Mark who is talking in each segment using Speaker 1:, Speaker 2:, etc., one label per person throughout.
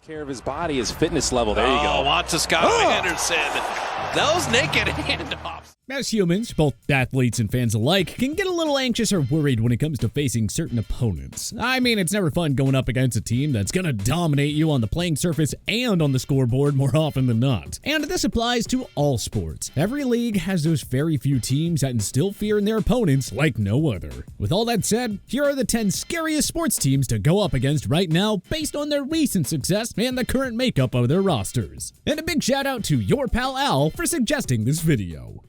Speaker 1: Care of his body, his fitness level. There you go.
Speaker 2: Lots of Scott Anderson. Those naked handoffs.
Speaker 3: As humans, both athletes and fans alike, can get a little anxious or worried when it comes to facing certain opponents. I mean, it's never fun going up against a team that's gonna dominate you on the playing surface and on the scoreboard more often than not. And this applies to all sports. Every league has those very few teams that instill fear in their opponents like no other. With all that said, here are the 10 scariest sports teams to go up against right now based on their recent success and the current makeup of their rosters. And a big shout out to your pal Al for suggesting this video.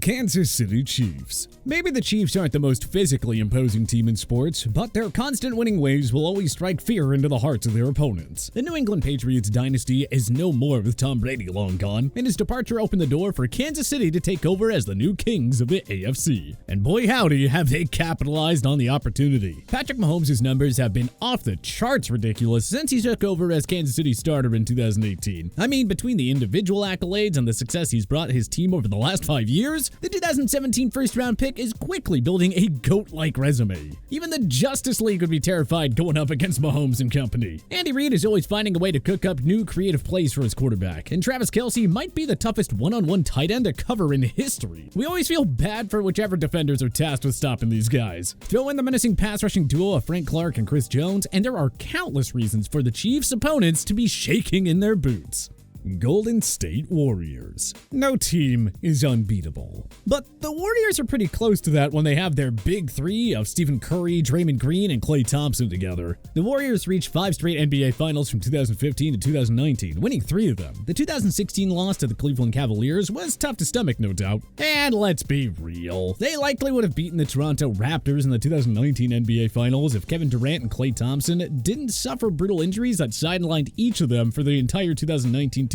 Speaker 3: Kansas City Chiefs. Maybe the Chiefs aren't the most physically imposing team in sports, but their constant winning ways will always strike fear into the hearts of their opponents. The New England Patriots dynasty is no more with Tom Brady long gone, and his departure opened the door for Kansas City to take over as the new kings of the AFC. And boy howdy, have they capitalized on the opportunity. Patrick Mahomes' numbers have been off the charts ridiculous since he took over as Kansas City starter in 2018. I mean, between the individual accolades and the success he's brought his team over the last 5 years, the 2017 first-round pick is quickly building a GOAT-like resume. Even the Justice League would be terrified going up against Mahomes and company. Andy Reid is always finding a way to cook up new creative plays for his quarterback, and Travis Kelce might be the toughest one-on-one tight end to cover in history. We always feel bad for whichever defenders are tasked with stopping these guys. Throw in the menacing pass-rushing duo of Frank Clark and Chris Jones, and there are countless reasons for the Chiefs' opponents to be shaking in their boots. Golden State Warriors. No team is unbeatable. But the Warriors are pretty close to that when they have their big three of Stephen Curry, Draymond Green, and Klay Thompson together. The Warriors reached 5 straight NBA Finals from 2015 to 2019, winning 3 of them. The 2016 loss to the Cleveland Cavaliers was tough to stomach, no doubt. And let's be real, they likely would have beaten the Toronto Raptors in the 2019 NBA Finals if Kevin Durant and Klay Thompson didn't suffer brutal injuries that sidelined each of them for the entire 2019-2020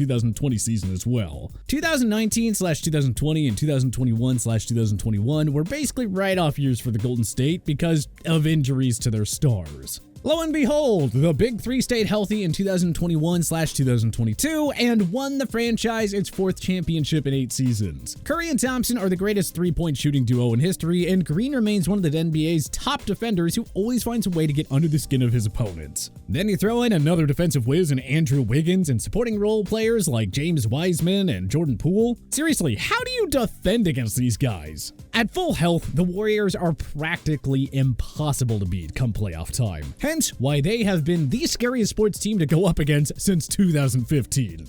Speaker 3: season as well. 2019/2020 and 2021/2021 were basically write-off years for the Golden State because of injuries to their stars. Lo and behold, the Big Three stayed healthy in 2021/2022 and won the franchise its 4th championship in 8 seasons. Curry and Thompson are the greatest three-point shooting duo in history, and Green remains one of the NBA's top defenders who always finds a way to get under the skin of his opponents. Then you throw in another defensive whiz in Andrew Wiggins and supporting role players like James Wiseman and Jordan Poole. Seriously, how do you defend against these guys? At full health, the Warriors are practically impossible to beat come playoff time. Hence, why they have been the scariest sports team to go up against since 2015.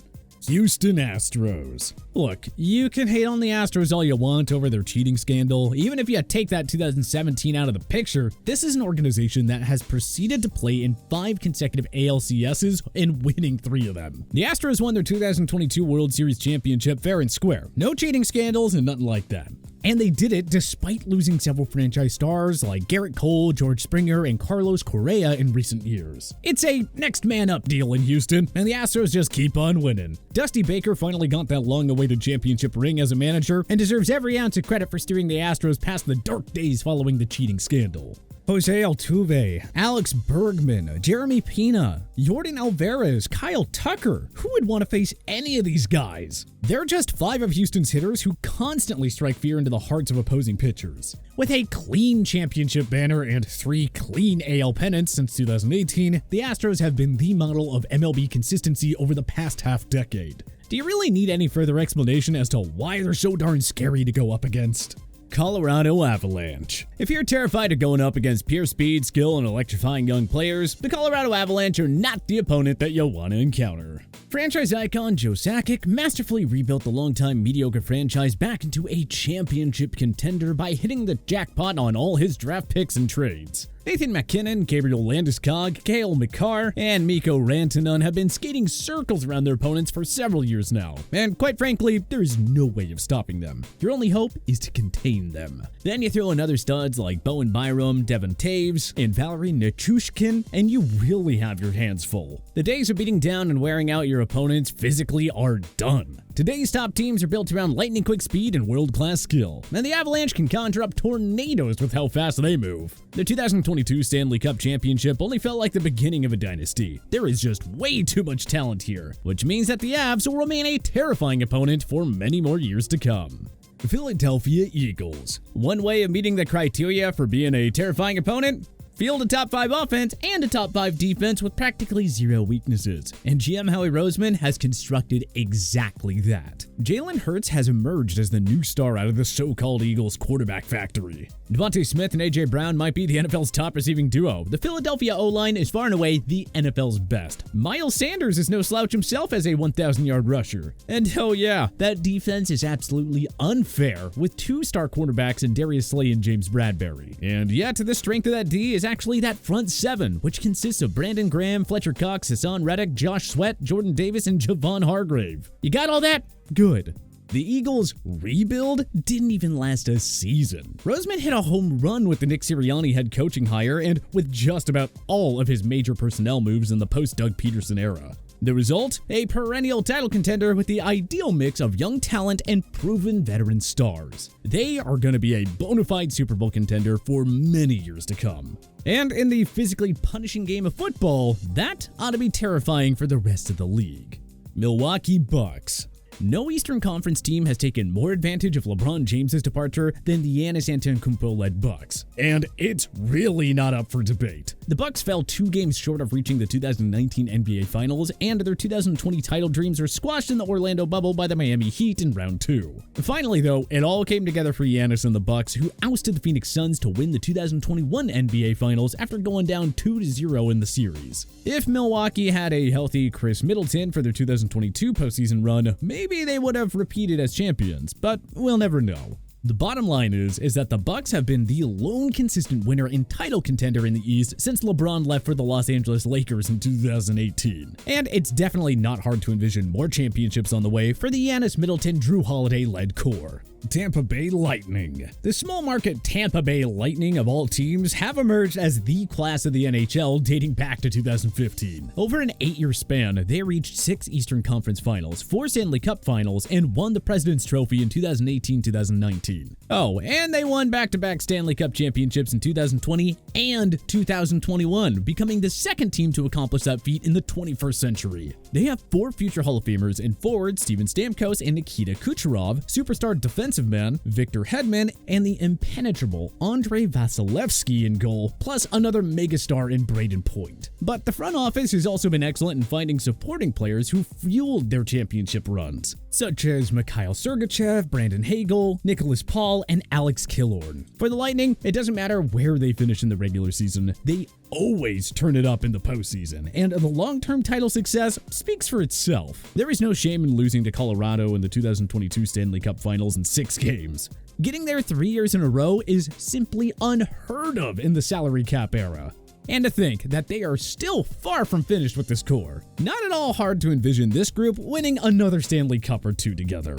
Speaker 3: Houston Astros. Look, you can hate on the Astros all you want over their cheating scandal. Even if you take that 2017 out of the picture, this is an organization that has proceeded to play in 5 consecutive ALCSs and winning 3 of them. The Astros won their 2022 World Series championship fair and square. No cheating scandals and nothing like that. And they did it despite losing several franchise stars like Garrett Cole, George Springer, and Carlos Correa in recent years. It's a next man up deal in Houston, and the Astros just keep on winning. Dusty Baker finally got that long-awaited championship ring as a manager and deserves every ounce of credit for steering the Astros past the dark days following the cheating scandal. Jose Altuve, Alex Bergman, Jeremy Pena, Jordan Alvarez, Kyle Tucker. Who would want to face any of these guys? They're just 5 of Houston's hitters who constantly strike fear into the hearts of opposing pitchers. With a clean championship banner and 3 clean AL pennants since 2018, the Astros have been the model of MLB consistency over the past half-decade. Do you really need any further explanation as to why they're so darn scary to go up against? Colorado Avalanche. If you're terrified of going up against pure speed, skill, and electrifying young players, the Colorado Avalanche are not the opponent that you'll want to encounter. Franchise icon Joe Sakic masterfully rebuilt the longtime mediocre franchise back into a championship contender by hitting the jackpot on all his draft picks and trades. Nathan MacKinnon, Gabriel Landeskog, Cale Makar, and Mikko Rantanen have been skating circles around their opponents for several years now, and quite frankly, there is no way of stopping them. Your only hope is to contain them. Then you throw in other studs like Bowen Byram, Devon Taves, and Valerie Nichushkin, and you really have your hands full. The days of beating down and wearing out your opponents physically are done. Today's top teams are built around lightning-quick speed and world-class skill, and the Avalanche can conjure up tornadoes with how fast they move. The 2022 Stanley Cup Championship only felt like the beginning of a dynasty. There is just way too much talent here, which means that the Avs will remain a terrifying opponent for many more years to come. Philadelphia Eagles. One way of meeting the criteria for being a terrifying opponent? Field a top 5 offense and a top 5 defense with practically zero weaknesses. And GM Howie Roseman has constructed exactly that. Jalen Hurts has emerged as the new star out of the so-called Eagles quarterback factory. Devontae Smith and A.J. Brown might be the NFL's top receiving duo. The Philadelphia O-line is far and away the NFL's best. Miles Sanders is no slouch himself as a 1,000-yard rusher. And oh yeah, that defense is absolutely unfair with 2 star quarterbacks in Darius Slay and James Bradbury. And yet, the strength of that D is actually that front 7, which consists of Brandon Graham, Fletcher Cox, Hassan Reddick, Josh Sweat, Jordan Davis, and Javon Hargrave. You got all that? Good. The Eagles' rebuild didn't even last a season. Roseman hit a home run with the Nick Sirianni head coaching hire and with just about all of his major personnel moves in the post-Doug Peterson era. The result? A perennial title contender with the ideal mix of young talent and proven veteran stars. They are going to be a bona fide Super Bowl contender for many years to come. And in the physically punishing game of football, that ought to be terrifying for the rest of the league. Milwaukee Bucks. No Eastern Conference team has taken more advantage of LeBron James's departure than the Giannis Antetokounmpo-led Bucks, and it's really not up for debate. The Bucks fell 2 games short of reaching the 2019 NBA Finals, and their 2020 title dreams were squashed in the Orlando bubble by the Miami Heat in round 2. Finally, though, it all came together for Giannis and the Bucks, who ousted the Phoenix Suns to win the 2021 NBA Finals after going down 2-0 in the series. If Milwaukee had a healthy Chris Middleton for their 2022 postseason run, maybe they would have repeated as champions, but we'll never know. The bottom line is that the Bucks have been the lone consistent winner and title contender in the East since LeBron left for the Los Angeles Lakers in 2018. And it's definitely not hard to envision more championships on the way for the Giannis Middleton Drew Holiday-led core. Tampa Bay Lightning. The small market Tampa Bay Lightning of all teams have emerged as the class of the NHL dating back to 2015. Over an 8-year span, they reached 6 Eastern Conference Finals, 4 Stanley Cup Finals, and won the President's Trophy in 2018-2019. Oh, and they won back-to-back Stanley Cup championships in 2020 and 2021, becoming the second team to accomplish that feat in the 21st century. They have 4 future Hall of Famers in forwards Steven Stamkos and Nikita Kucherov, superstar defensive man Victor Hedman, and the impenetrable Andrei Vasilevsky in goal, plus another megastar in Braden Point. But the front office has also been excellent in finding supporting players who fueled their championship runs, such as Mikhail Sergachev, Brandon Hagel, Nicholas Paul, and Alex Killorn. For the Lightning, it doesn't matter where they finish in the regular season, they always turn it up in the postseason, and the long-term title success speaks for itself. There is no shame in losing to Colorado in the 2022 Stanley Cup Finals in 6 games. Getting there 3 years in a row is simply unheard of in the salary cap era. And to think that they are still far from finished with this core. Not at all hard to envision this group winning another Stanley Cup or 2 together.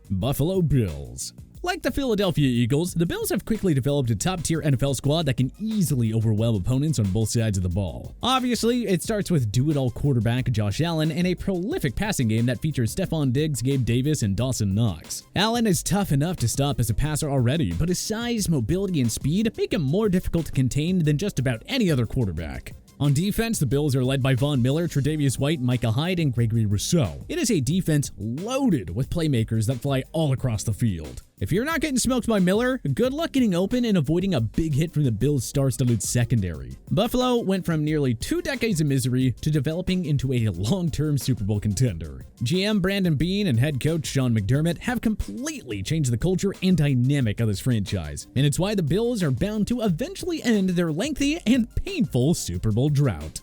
Speaker 3: Buffalo Bills. Like the Philadelphia Eagles, the Bills have quickly developed a top-tier NFL squad that can easily overwhelm opponents on both sides of the ball. Obviously, it starts with do-it-all quarterback Josh Allen and a prolific passing game that features Stephon Diggs, Gabe Davis, and Dawson Knox. Allen is tough enough to stop as a passer already, but his size, mobility, and speed make him more difficult to contain than just about any other quarterback. On defense, the Bills are led by Von Miller, Tre'Davious White, Micah Hyde, and Gregory Rousseau. It is a defense loaded with playmakers that fly all across the field. If you're not getting smoked by Miller, good luck getting open and avoiding a big hit from the Bills' star-studded secondary. Buffalo went from nearly 2 decades of misery to developing into a long-term Super Bowl contender. GM Brandon Beane and head coach Sean McDermott have completely changed the culture and dynamic of this franchise, and it's why the Bills are bound to eventually end their lengthy and painful Super Bowl drought.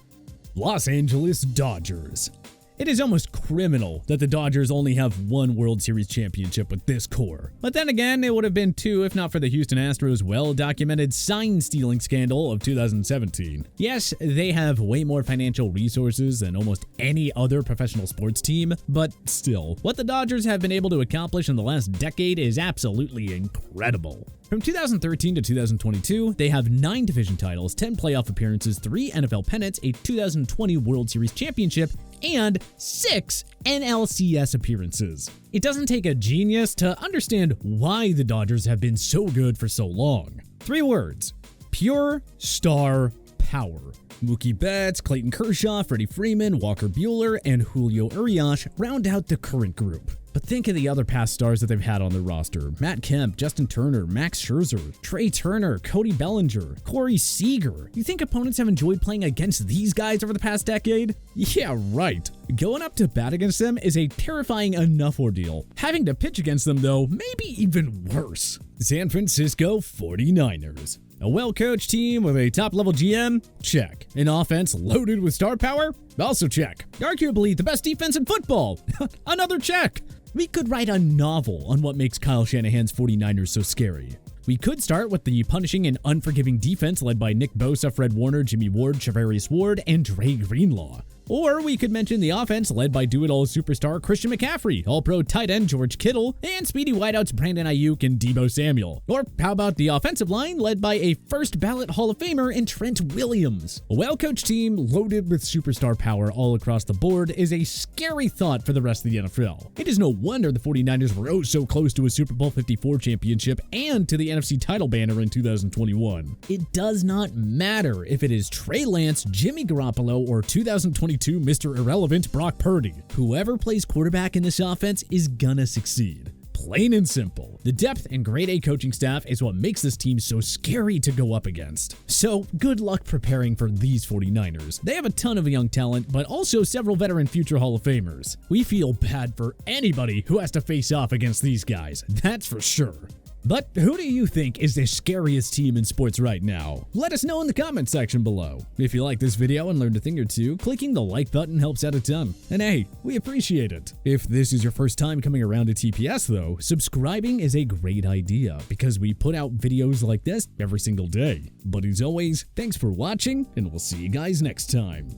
Speaker 3: Los Angeles Dodgers. It is almost criminal that the Dodgers only have 1 World Series championship with this core. But then again, it would have been 2 if not for the Houston Astros' well-documented sign-stealing scandal of 2017. Yes, they have way more financial resources than almost any other professional sports team, but still, what the Dodgers have been able to accomplish in the last decade is absolutely incredible. From 2013 to 2022, they have 9 division titles, 10 playoff appearances, 3 NFL pennants, a 2020 World Series championship, and 6 NLCS appearances. It doesn't take a genius to understand why the Dodgers have been so good for so long. 3 words: pure star power. Mookie Betts, Clayton Kershaw, Freddie Freeman, Walker Buehler, and Julio Urias round out the current group. But think of the other past stars that they've had on their roster. Matt Kemp, Justin Turner, Max Scherzer, Trey Turner, Cody Bellinger, Corey Seager. You think opponents have enjoyed playing against these guys over the past decade? Yeah, right. Going up to bat against them is a terrifying enough ordeal. Having to pitch against them, though, may be even worse. San Francisco 49ers. A well-coached team with a top-level GM? Check. An offense loaded with star power? Also check. Arguably the best defense in football? Another check. We could write a novel on what makes Kyle Shanahan's 49ers so scary. We could start with the punishing and unforgiving defense led by Nick Bosa, Fred Warner, Jimmy Ward, Charvarius Ward, and Dre Greenlaw. Or we could mention the offense led by do-it-all superstar Christian McCaffrey, all-pro tight end George Kittle, and speedy wideouts Brandon Ayuk and Deebo Samuel. Or how about the offensive line led by a first-ballot Hall of Famer in Trent Williams? A well-coached team loaded with superstar power all across the board is a scary thought for the rest of the NFL. It is no wonder the 49ers were oh so close to a Super Bowl 54 championship and to the NFC title banner in 2021. It does not matter if it is Trey Lance, Jimmy Garoppolo, or 2022 Mr. Irrelevant Brock Purdy. Whoever plays quarterback in this offense is gonna succeed. Plain and simple. The depth and grade A coaching staff is what makes this team so scary to go up against. So good luck preparing for these 49ers. They have a ton of young talent, but also several veteran future Hall of Famers. We feel bad for anybody who has to face off against these guys, that's for sure. But who do you think is the scariest team in sports right now? Let us know in the comment section below. If you like this video and learned a thing or two, clicking the like button helps out a ton. And hey, we appreciate it. If this is your first time coming around to TPS though, subscribing is a great idea because we put out videos like this every single day. But as always, thanks for watching and we'll see you guys next time.